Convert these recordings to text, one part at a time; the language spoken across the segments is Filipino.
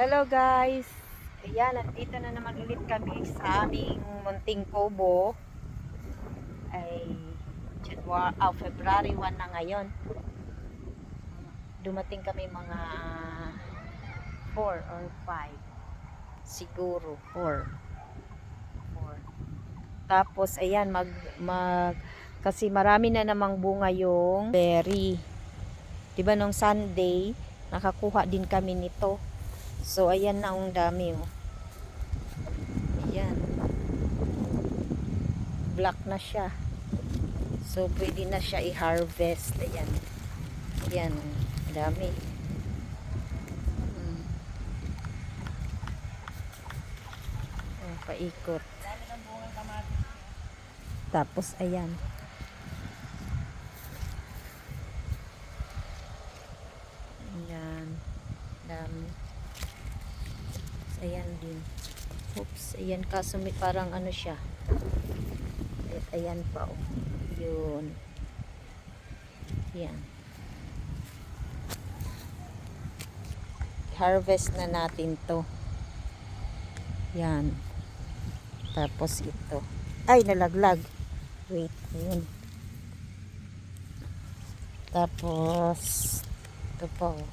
Hello guys! Ayan, nandito na naman ulit kami sa aming munting kubo. Ay, February 1 na ngayon. Dumating kami mga 4 or 5. Siguro 4. Tapos, ayan, kasi marami na namang bunga yung berry. Diba nung Sunday, nakakuha din kami nito. So, ayan na ang dami, oh. Ayan. Black na siya. So, pwede na siya i-harvest. Ayan. Ayan, oh. Dami. Oh, paikot. Tapos, ayan. Ayan. Dami. Ayan din. Oops, ayan kaso may parang ano siya. Ayan pa, oh. Yun. Ayan. Harvest na natin to. Yan. Tapos ito. Ay, nalaglag. Wait, ayun. Tapos ito pa, oh.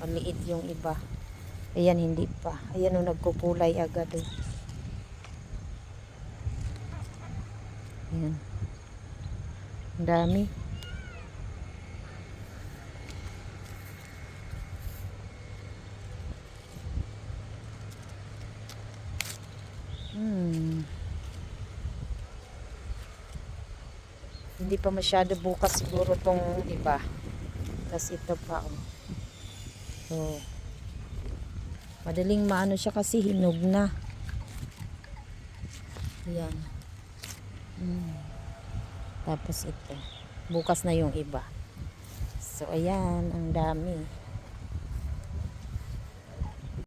Maliit yung iba. Ayan, hindi pa. Ayan, oh, nagkukulay agad, oh. Ayan. Ang dami. Hindi pa masyado bukas siguro tong iba. Tapos ito pa, oh. So, madaling maano siya kasi hinog na. Ayan. Tapos ito. Bukas na yung iba. So, ayan. Ang dami.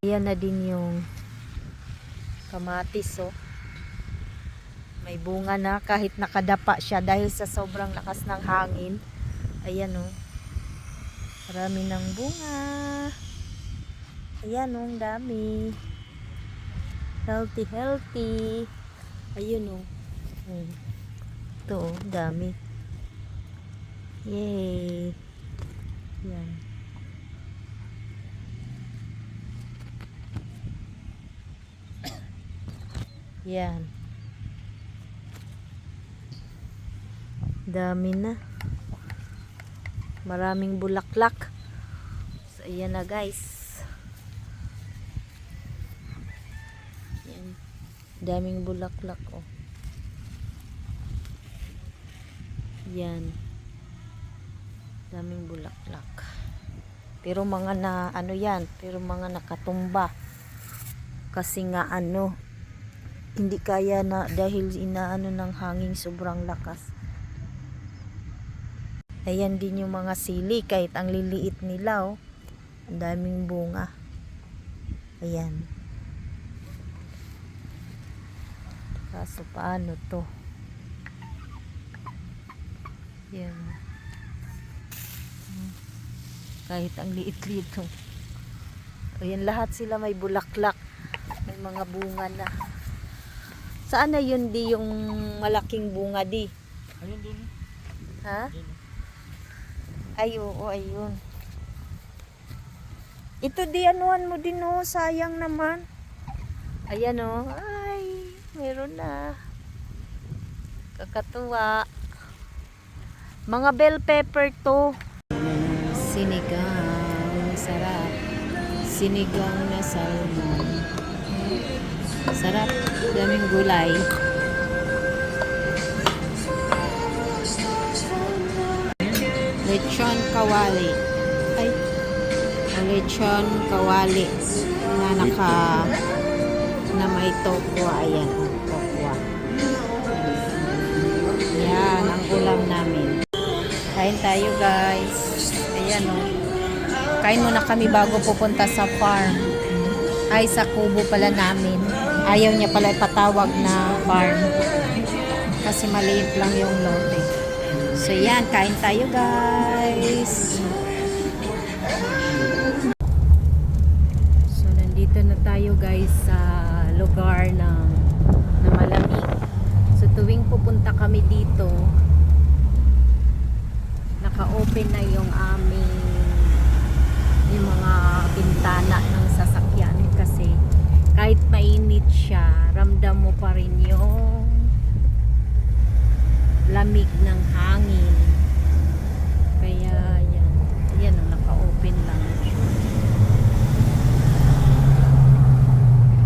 Ayan na din yung kamatis, oh. May bunga na kahit nakadapa siya dahil sa sobrang lakas ng hangin. Ayan, oh. Marami ng bunga. Ayan, oh. Ang dami. Healthy, healthy. Ayun, oh. Ito, oh. Dami. Yay. Ayan. Yan. Dami na. Maraming bulaklak. So, ayan na guys. Yan. Daming bulaklak, oh. Yan. Daming bulaklak. Pero mga na, ano yan, pero mga nakatumba. Kasi nga ano, hindi kaya na dahil inaano ng hangin sobrang lakas. Ayan din yung mga sili kahit ang liliit nila, oh. Ang daming bunga. Ayan. Kaso paano to? Ayan. Kahit ang liit-liit, oh. Ayan, lahat sila may bulaklak. May mga bunga na. Saan na yun di yung malaking bunga di? Ayun din. Ha? Ay, oo, ayun. Ito di anuhan mo din, oh. Sayang naman. Ayan, oh. Ay, meron na. Kakatuwa. Mga bell pepper to. Sinigang. Sarap. Sinigang na salmon. Sarap. Daming gulay. Lechon kawali. Ay. Ang lechon kawali. Na may tokwa. Ayan. Tokwa. Yan. Ang ulam namin. Kain tayo guys. Ayan, oh. Kain muna kami bago pupunta sa farm. Ay, sa kubo pala namin. Ayaw niya pala ipatawag na farm. Kasi maliit lang yung lote. So, yan. Kain tayo, guys. Dito na tayo guys sa lugar na malamig. So tuwing pupunta kami dito, naka-open na yung mga bintana ng sasakyan kasi kahit mainit siya, ramdam mo pa rin yung lamig ng hangin. Kaya yan naka-open lang.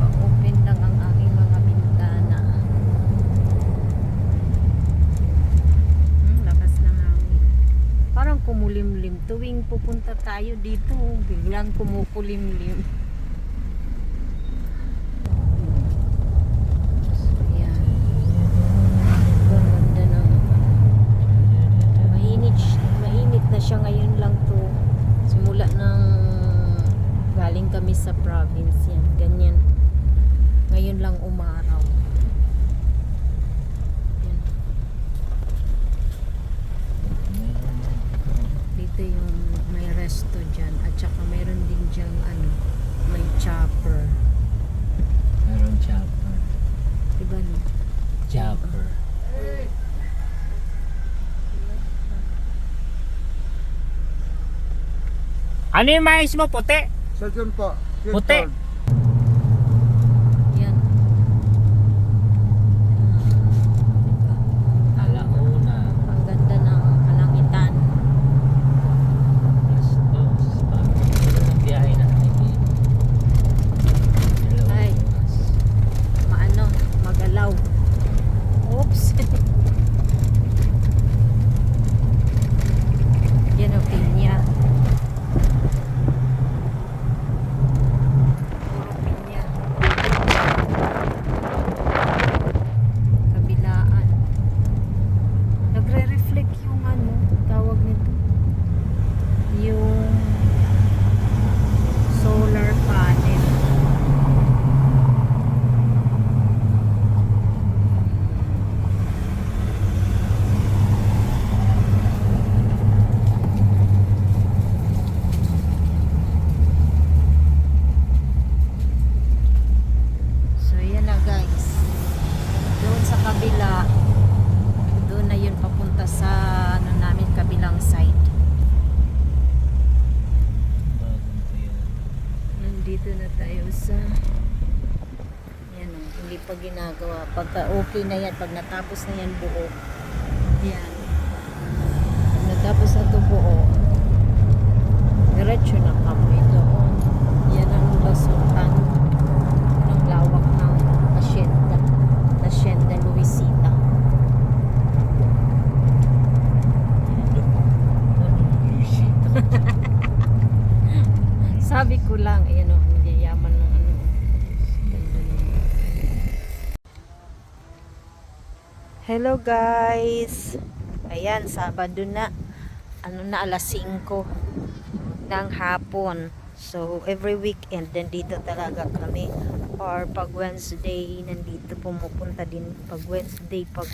Naka-open lang ang aking mga bintana. Lakas ng hangin. Parang kumulimlim. Tuwing pupunta tayo dito, biglang kumukulimlim. Siya ngayon lang to simula ng galing kami sa province yan, ganyan ngayon lang umaraw yan. Dito yung may resto dyan at saka mayroon din dyan may chopper, Meron chopper. diba no? Chopper. Ano yung mais mo? Puti? Sa dyan po. Puti. Yan. Diba? Alauna. Ang ganda ng kalangitan. Alas 2. Ang biyahe natin. Ay. Magalaw. Oops. Yan ang pinya. Puro pinya. Kabilaan. Nagre-reflect yung tawag nito. Yung solar panel. So yan na guys, doon sa kabila, doon na yun papunta sa namin kabilang side. Bagong to yun. Nandito na tayo sa yan hindi pa ginagawa. Pagka okay na yan, pag natapos na yan buo, yan, pag natapos na ito buo, diretso na kami doon. Yan ang basutan ng lawak ng Hacienda Luisita. Sabi ko lang, ayan ang yayaman ng ganda ng. Hello guys. Ayan, Sabado na. Alas 5 ng hapon. So, every weekend, nandito talaga kami. Or pag Wednesday, nandito pumupunta din. Pag Wednesday, pag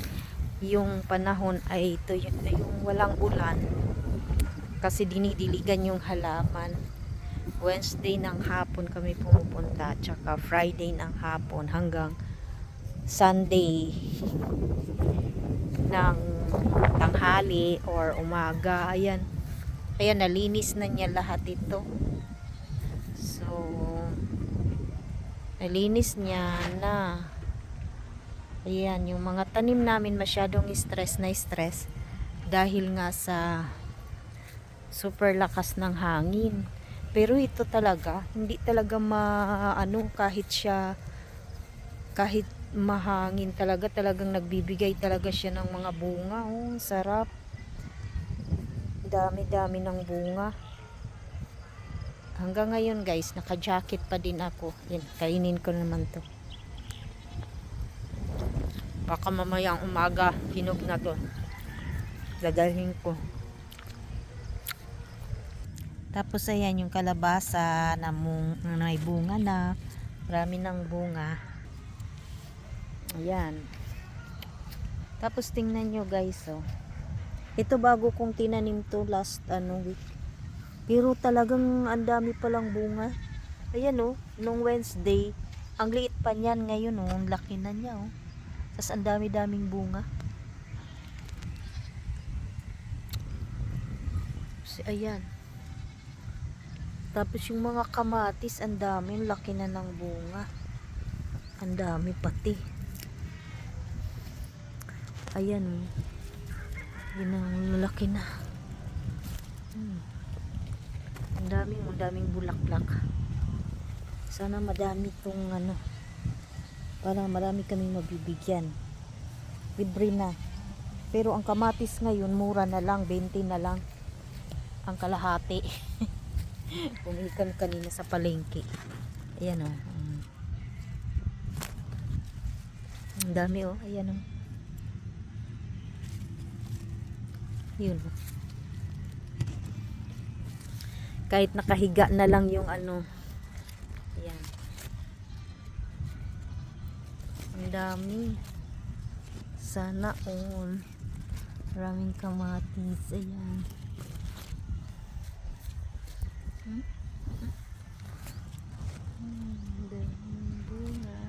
yung panahon ay ito yung walang ulan. Kasi dinidiligan yung halaman. Wednesday ng hapon kami pumupunta. Tsaka Friday ng hapon hanggang Sunday ng tanghali or umaga. Ayan. Kaya nalinis na niya lahat ito. So, nalinis niya na. Ayan, yung mga tanim namin masyadong stress dahil nga sa super lakas ng hangin. Pero ito talaga, hindi talaga kahit mahangin talagang nagbibigay talaga siya ng mga bunga. Oh, sarap. Dami-dami ng bunga. Hanggang ngayon guys, naka-jacket pa din ako. Yan, kainin ko naman to. Baka mamayang umaga, hinog na to. Dadalhin ko. Tapos ayan yung kalabasa na may bunga na. Marami ng bunga. Ayan. Tapos tingnan nyo guys, oh. Ito bago kong tinanim to last week. Pero talagang ang dami palang bunga. Ayan oh. nung Wednesday, ang liit pa niyan ngayon, oh, ang laki na niya, oh. Tapos ang dami-daming bunga. So, ayan. Tapos yung mga kamatis, ang dami, ang laki na ng bunga. Ang dami pati. Ayan, oh. Yun ang laki na. Ang daming bulaklak. Sana madami tong ano, para marami kaming mabibigyan. Libre na. Pero ang kamatis ngayon, mura na lang, 20 na lang ang kalahati. Bumili kami kanina sa palengke. Ayan, oh. Ang dami, oh. Ayan, oh. Yun, oh. Kahit nakahiga na lang yung ano. Ayan. Ang dami. Sana all. Maraming kamatis. Ayan. Daming bunga.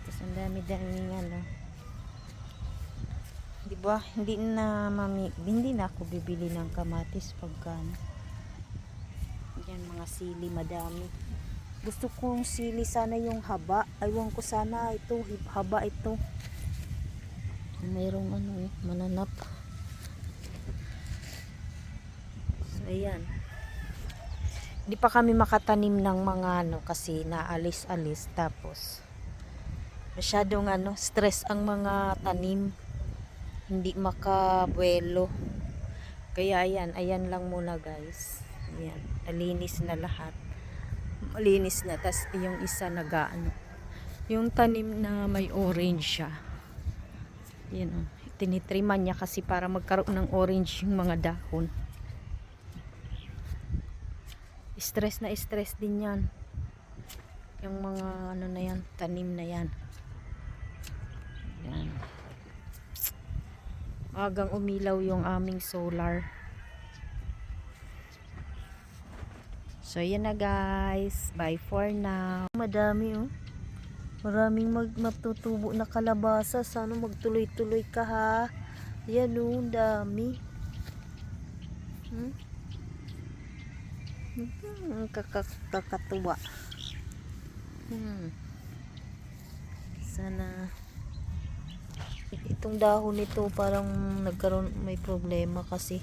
Tapos ang dami-daming ano. Diba? Hindi na ako bibili ng kamatis pagka yan, mga sili madami. Gusto kong sili sana yung haba. Aywan ko sana ito, haba ito. Mayroong ano, mananap. So ayan. Hindi pa kami makatanim ng mga ano kasi naalis-alis, tapos masyadong ano, stress ang mga tanim. Hindi makabuelo. Kaya ayan lang muna guys. Ayan, nalinis na lahat. Malinis na. Tas yung isa nagaano. Yung tanim na may orange siya. Yan, oh. Tinitriman niya kasi para magkaroon ng orange yung mga dahon. Stress na stress din yan. Yung mga ano na yan, tanim na yan. Yan. Agang umilaw yung aming solar. So yan na guys, bye for now. Madami, oh. Maraming matutubo na kalabasa. Sana magtuloy-tuloy ka, ha. Yan, oh, dami. Kakatuwa. Sana itong dahon nito parang may problema kasi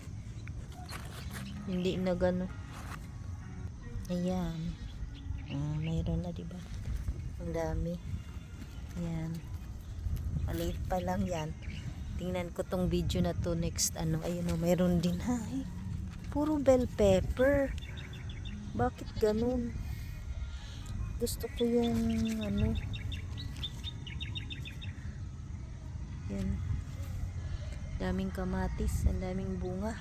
hindi na gano. Ayan. Mayroon na, diba? Ang dami. Ayan. Maliit pa lang yan. Tingnan ko tong video na to next ano. Ayun, oh, mayroon din, ha. Puro bell pepper. Bakit ganun? Gusto ko yung ano. Yan. Daming kamatis, ang daming bunga.